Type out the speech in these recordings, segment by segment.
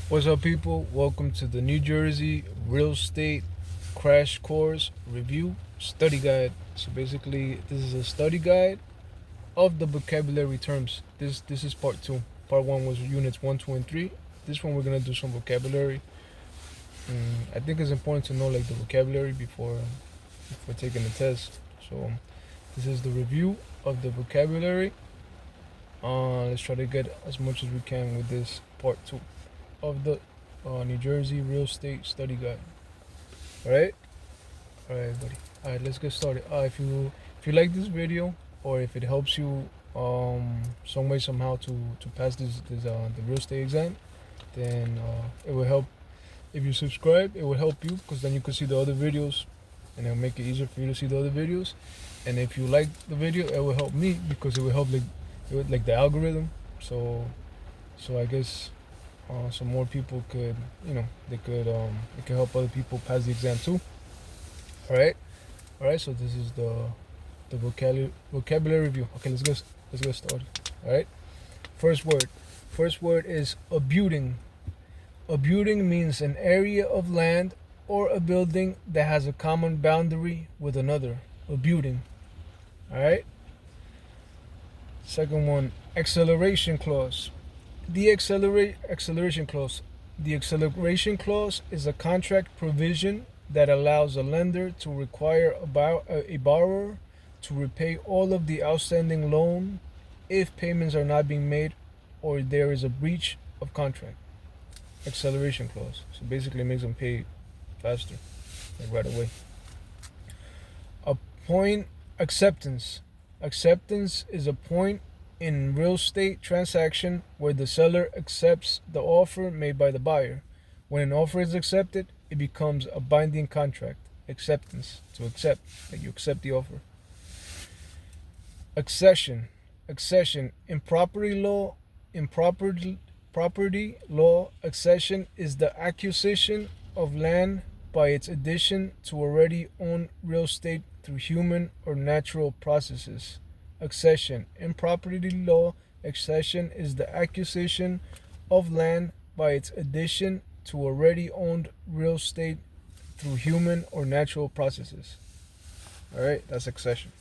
What's up, people? Welcome to the New Jersey Real Estate Crash Course Review Study Guide. So basically, this is a study guide of the vocabulary terms. This is part two. Part one was units 1, 2, and 3. This one we're gonna do some vocabulary. I think it's important to know like the vocabulary before taking the test. So this is the review of the vocabulary. Let's try to get as much as we can with this part two of the New Jersey Real Estate Study Guide. All right, buddy. All right, let's get started. If you like this video, or if it helps you some way somehow to pass this the real estate exam, then it will help. If you subscribe, it will help you because then you can see the other videos, and it'll make it easier for you to see the other videos. And if you like the video, it will help me because it will help like the algorithm. So I guess so more people could, it could help other people pass the exam too. All right. So this is the vocabulary review. Okay, let's get started. All right. First word is abutting. Abutting means an area of land or a building that has a common boundary with another. Abutting. All right. Second one, acceleration clause. The acceleration clause. The acceleration clause is a contract provision that allows a lender to require a borrower to repay all of the outstanding loan if payments are not being made or there is a breach of contract. Acceleration clause. So basically it makes them pay faster, like right away. A point acceptance. Acceptance is a point in real estate transaction where the seller accepts the offer made by the buyer. When an offer is accepted, it becomes a binding contract. Acceptance, to accept, like you accept the offer. Accession. Accession in property law, property law, accession is the acquisition of land by its addition to already owned real estate through human or natural processes. Accession in property law, accession is the acquisition of land by its addition to already owned real estate through human or natural processes. All right, that's accession.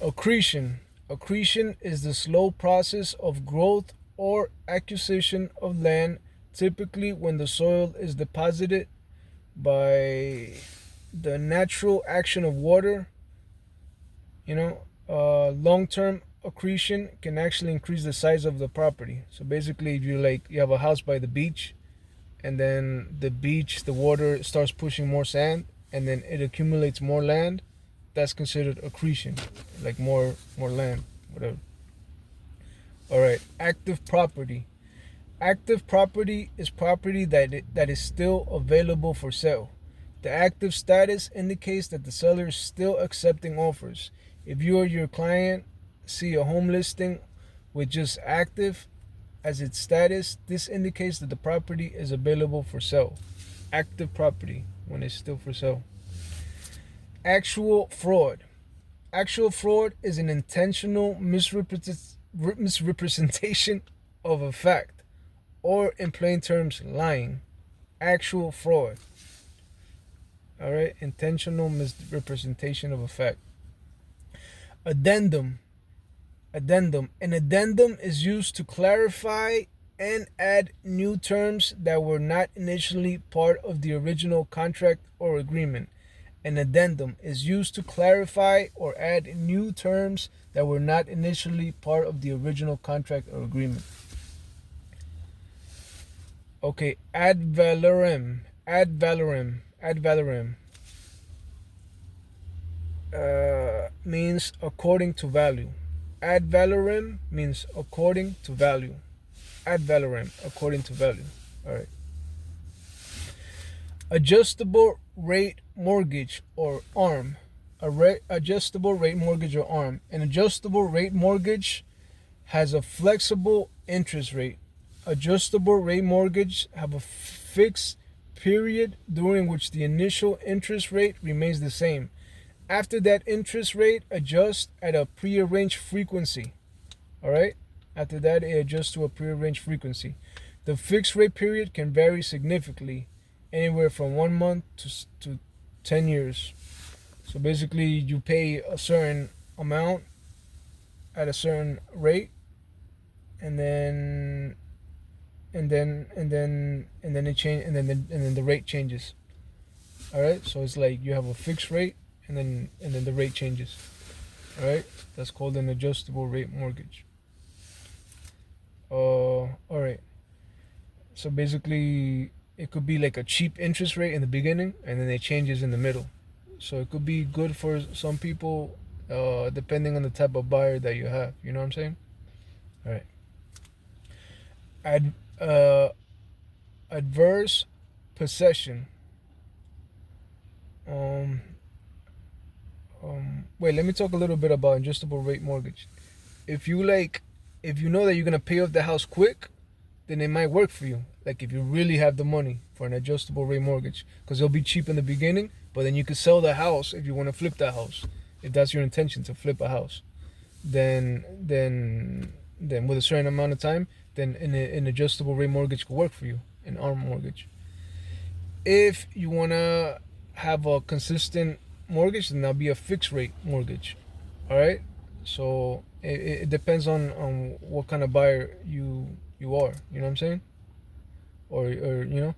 Accretion. Accretion is the slow process of growth or acquisition of land, typically when the soil is deposited by the natural action of water. Long-term accretion can actually increase the size of the property. So basically, if you have a house by the beach, and then the water starts pushing more sand, and then it accumulates more land, that's considered accretion, like more land, whatever. All right, active property. Active property is property that is still available for sale. The active status indicates that the seller is still accepting offers. If you or your client see a home listing with just active as its status, this indicates that the property is available for sale. Active property when it's still for sale. Actual fraud. Actual fraud is an intentional misrepresentation of a fact, or in plain terms, lying. Actual fraud. All right, intentional misrepresentation of a fact. Addendum. Addendum. An addendum is used to clarify and add new terms that were not initially part of the original contract or agreement. An addendum is used to clarify or add new terms that were not initially part of the original contract or agreement. Okay, ad valorem. Ad valorem. Ad valorem. Means according to value. Ad valorem means according to value. Ad valorem, according to value. All right. Adjustable rate mortgage or ARM. Adjustable rate mortgage or ARM. An adjustable rate mortgage has a flexible interest rate. Adjustable rate mortgage have a fixed period during which the initial interest rate remains the same. After that, interest rate adjusts at a prearranged frequency. All right? After that, it adjusts to a prearranged frequency. The fixed rate period can vary significantly, anywhere from 1 month to 10 years. So basically, you pay a certain amount at a certain rate, and then it change, and then the rate changes. All right, so it's like you have a fixed rate, and then the rate changes. All right, that's called an adjustable rate mortgage. All right. So basically, it could be like a cheap interest rate in the beginning, and then it changes in the middle. So it could be good for some people, depending on the type of buyer that you have. You know what I'm saying? All right. Ad, uh, Adverse possession. Um, Wait, let me talk a little bit about adjustable rate mortgage. If you like, if you know that you're gonna pay off the house quick, then it might work for you. Like if you really have the money for an adjustable rate mortgage, because it'll be cheap in the beginning, but then you could sell the house if you want to flip that house. If that's your intention to flip a house, then with a certain amount of time, then an adjustable rate mortgage could work for you, an ARM mortgage. If you wanna have a consistent mortgage, then that'll be a fixed rate mortgage. All right. So it depends on what kind of buyer you are. You know what I'm saying? Or you know,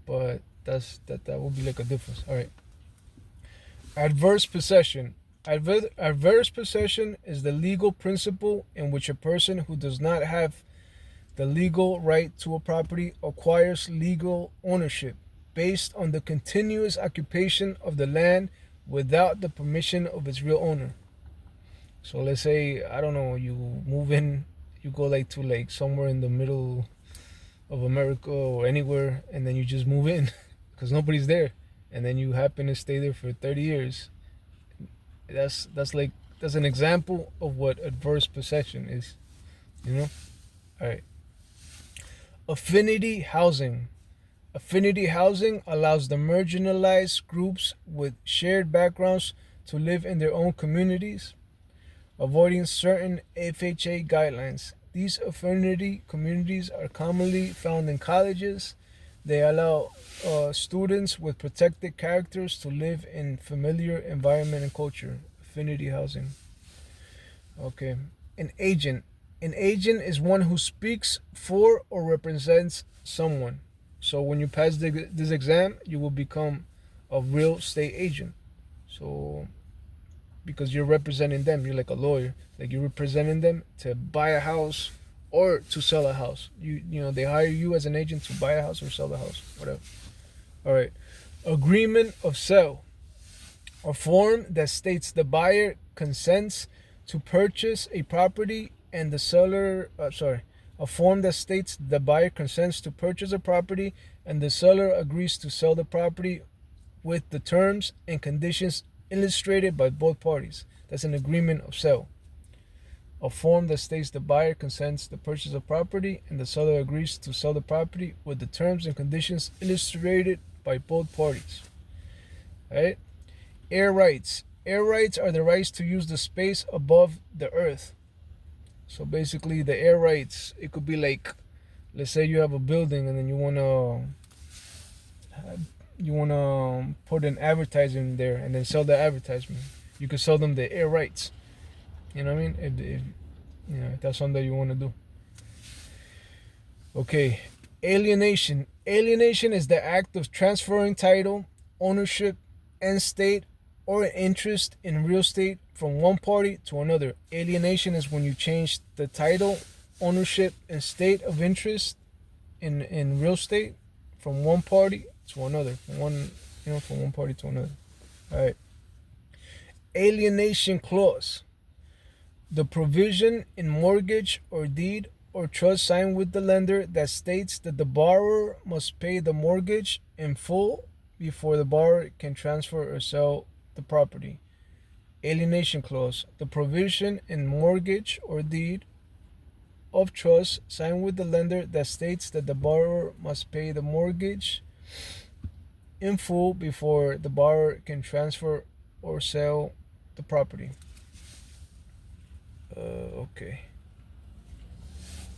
but that would be like a difference. All right. Adverse possession. Adverse possession is the legal principle in which a person who does not have the legal right to a property acquires legal ownership based on the continuous occupation of the land without the permission of its real owner. So let's say, I don't know, you move in, you go like to like somewhere in the middle of America or anywhere, and then you just move in because nobody's there, and then you happen to stay there for 30 years. That's an example of what adverse possession is. You know? All right. Affinity housing. Affinity housing allows the marginalized groups with shared backgrounds to live in their own communities, avoiding certain FHA guidelines. These affinity communities are commonly found in colleges. They allow students with protected characters to live in familiar environment and culture. Affinity housing. Okay. An agent. An agent is one who speaks for or represents someone. So when you pass this exam, you will become a real estate agent. So because you're representing them, you're like a lawyer. Like you're representing them to buy a house or to sell a house. You know, they hire you as an agent to buy a house or sell the house, whatever. All right. Agreement of sale. A form that states the buyer consents to purchase a property and the seller, a form that states the buyer consents to purchase a property and the seller agrees to sell the property with the terms and conditions illustrated by both parties. That's an agreement of sale. A form that states the buyer consents to purchase a property and the seller agrees to sell the property with the terms and conditions illustrated by both parties. All right? Air rights. Air rights are the rights to use the space above the earth. So basically, the air rights, it could be like, let's say you have a building and then you wanna put an advertisement there and then sell the advertisement. You could sell them the air rights. You know what I mean? If that's something that you want to do. Okay, alienation. Alienation is the act of transferring title, ownership, and state or interest in real estate from one party to another. Alienation is when you change the title, ownership, and state of interest in real estate from one party to another. From one party to another. All right. Alienation clause. The provision in mortgage or deed or trust signed with the lender that states that the borrower must pay the mortgage in full before the borrower can transfer or sell the property. Alienation clause. The provision in mortgage or deed of trust signed with the lender that states that the borrower must pay the mortgage in full before the borrower can transfer or sell the property. Okay.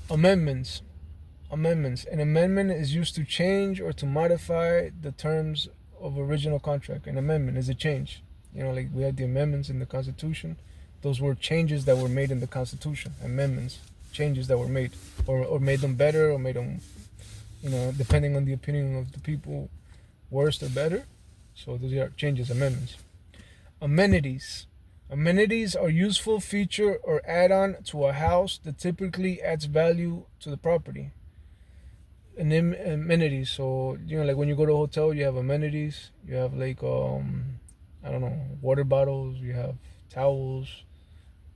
Amendments. Amendments. An amendment is used to change or to modify the terms of original contract. An amendment is a change. Like we have the amendments in the Constitution. Those were changes that were made in the Constitution. Amendments, changes that were made, or made them better, or made them, depending on the opinion of the people, worse or better. So those are changes, amendments. Amenities. Amenities are useful feature or add-on to a house that typically adds value to the property. Amenities. So like when you go to a hotel, you have amenities. You have like I don't know, water bottles. You have towels.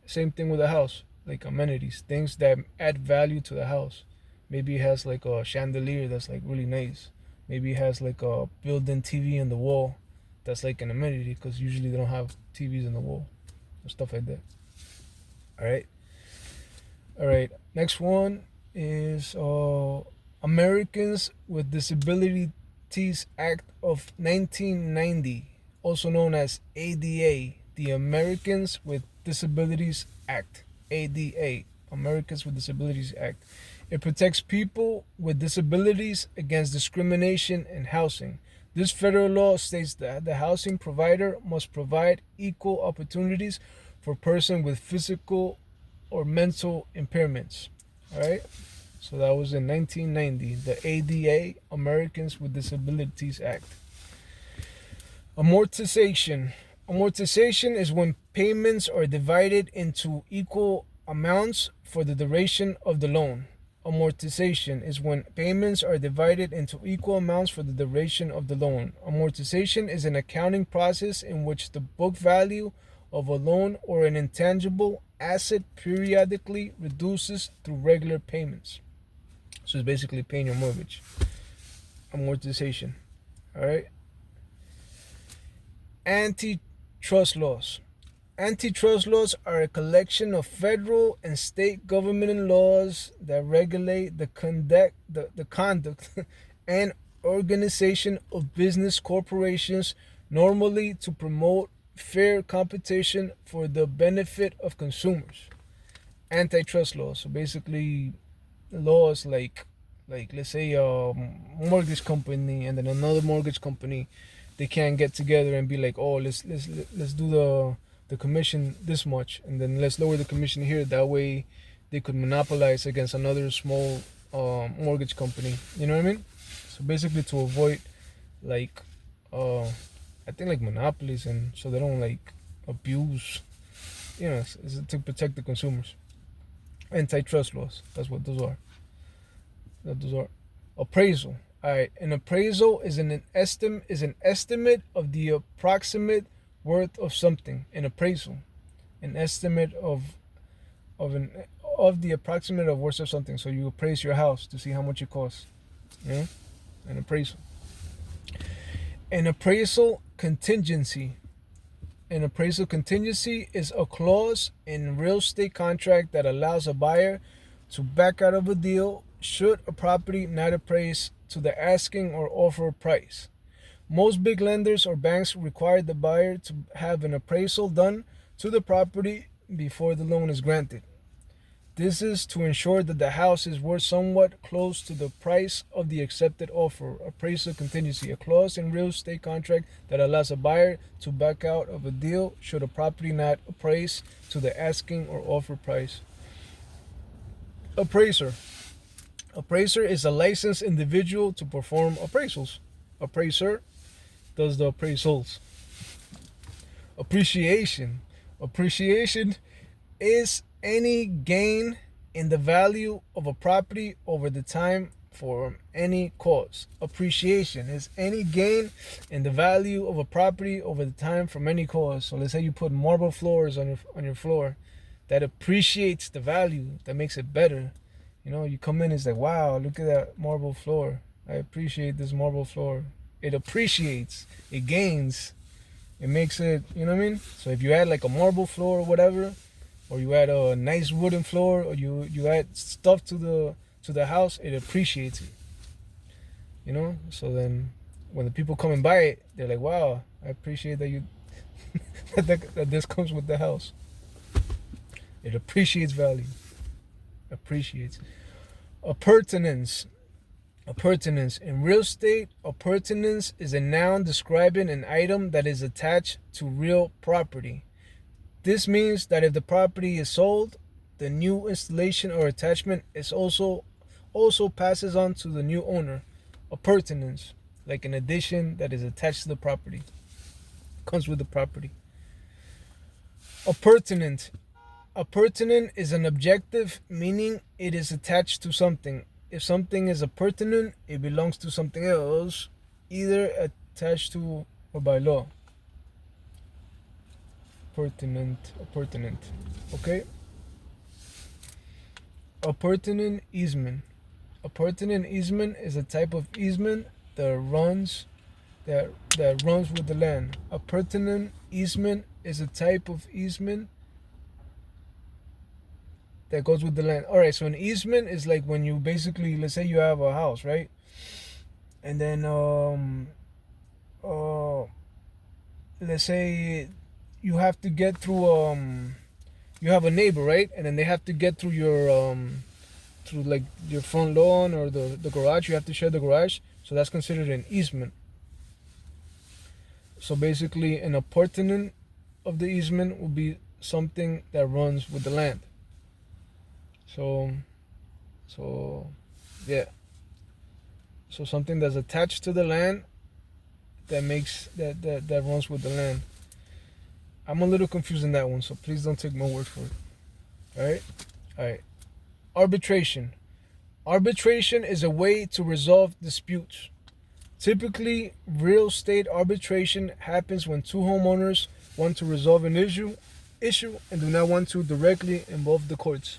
Same thing with a house. Like amenities, things that add value to the house. Maybe it has like a chandelier that's like really nice. Maybe it has like a built-in TV in the wall. That's like an amenity because usually they don't have TVs in the wall or stuff like that. All right. Next one is Americans with Disabilities Act of 1990, also known as ADA, the Americans with Disabilities Act, ADA, Americans with Disabilities Act. It protects people with disabilities against discrimination in housing. This federal law states that the housing provider must provide equal opportunities for persons with physical or mental impairments. All right. So that was in 1990, the ADA, Americans with Disabilities Act. Amortization. Amortization is when payments are divided into equal amounts for the duration of the loan. Amortization is when payments are divided into equal amounts for the duration of the loan. Amortization is an accounting process in which the book value of a loan or an intangible asset periodically reduces through regular payments. So it's basically paying your mortgage. Amortization. All right. Antitrust laws. Antitrust laws are a collection of federal and state government laws that regulate the conduct and organization of business corporations, normally to promote fair competition for the benefit of consumers. Antitrust laws. So basically, laws like let's say a mortgage company and then another mortgage company, they can't get together and be like, oh, let's do the commission this much, and then let's lower the commission here. That way, they could monopolize against another small mortgage company. You know what I mean? So basically, to avoid like I think like monopolies, and so they don't like abuse. It's to protect the consumers. Antitrust laws. That's what those are. Appraisal. All right, an appraisal is an estimate of the approximate worth of something. An appraisal, an estimate of the approximate of worth of something. So you appraise your house to see how much it costs. Yeah, an appraisal. An appraisal contingency. An appraisal contingency is a clause in real estate contract that allows a buyer to back out of a deal should a property not appraise to the asking or offer price. Most big lenders or banks require the buyer to have an appraisal done to the property before the loan is granted. This is to ensure that the house is worth somewhat close to the price of the accepted offer. Appraisal contingency, a clause in real estate contract that allows a buyer to back out of a deal should a property not appraise to the asking or offer price. Appraiser. Appraiser is a licensed individual to perform appraisals. Appraiser does the appraisals. Appreciation. Appreciation is any gain in the value of a property over the time for any cause. Appreciation is any gain in the value of a property over the time from any cause. So let's say you put marble floors on your floor. That appreciates the value. That makes it better. You come in, it's like, wow, look at that marble floor. I appreciate this marble floor. It appreciates. It gains. It makes it, you know what I mean? So if you add like a marble floor or whatever, or you add a nice wooden floor, or you add stuff to the house, it appreciates it. So then when the people come and buy it, they're like, wow, I appreciate that you that this comes with the house. It appreciates value. Appreciates. Appurtenance. Appurtenance. In real estate, appurtenance is a noun describing an item that is attached to real property. This means that if the property is sold, the new installation or attachment is also passes on to the new owner. Appurtenance, like an addition that is attached to the property, comes with the property. Appurtenant. Appurtenant is an objective, meaning it is attached to something. If something is appurtenant, it belongs to something else, either attached to or by law. Appurtenant. Okay? Appurtenant easement. Appurtenant easement is a type of easement that runs with the land. Appurtenant easement is a type of easement that goes with the land. All right, so an easement is like when you basically, let's say you have a house, right? And then let's say you have to get through you have a neighbor, right? And then they have to get through your through like your front lawn or the garage. You have to share the garage, so that's considered an easement. So basically an appurtenant of the easement will be something that runs with the land. So yeah. So something that's attached to the land that makes that runs with the land. I'm a little confused in that one, so please don't take my word for it. All right. Arbitration. Arbitration is a way to resolve disputes. Typically, real estate arbitration happens when two homeowners want to resolve an issue and do not want to directly involve the courts.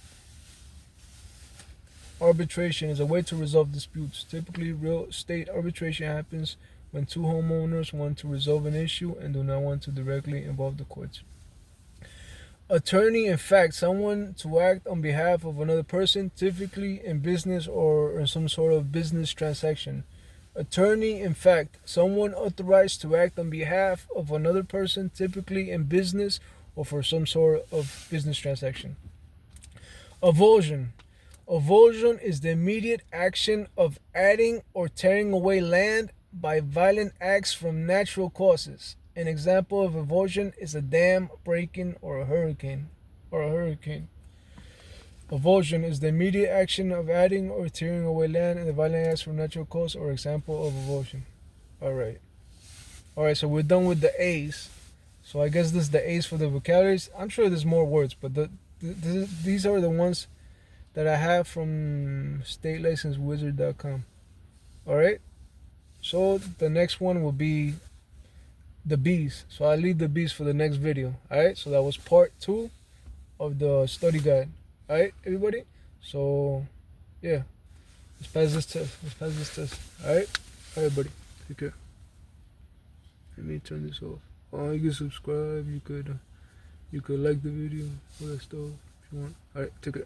Arbitration is a way to resolve disputes. Typically, real estate arbitration happens when two homeowners want to resolve an issue and do not want to directly involve the courts. Attorney, in fact, someone to act on behalf of another person, typically in business or in some sort of business transaction. Attorney, in fact, someone authorized to act on behalf of another person, typically in business or for some sort of business transaction. Avulsion. Avulsion is the immediate action of adding or tearing away land by violent acts from natural causes. An example of avulsion is a dam breaking or a hurricane. Avulsion is the immediate action of adding or tearing away land and the violent acts from natural cause or example of avulsion. All right, so we're done with the A's. So I guess this is the A's for the vocabularies. I'm sure there's more words, but these are the ones that I have from statelicensewizard.com. All right, so the next one will be the B's. So I'll leave the B's for the next video. All right, so that was part 2 of the study guide. All right, everybody. So yeah, let's pass this test. All right, buddy. Take care. Let me turn this off. Oh, you can subscribe. You could like the video, all that stuff if you want. All right, take care.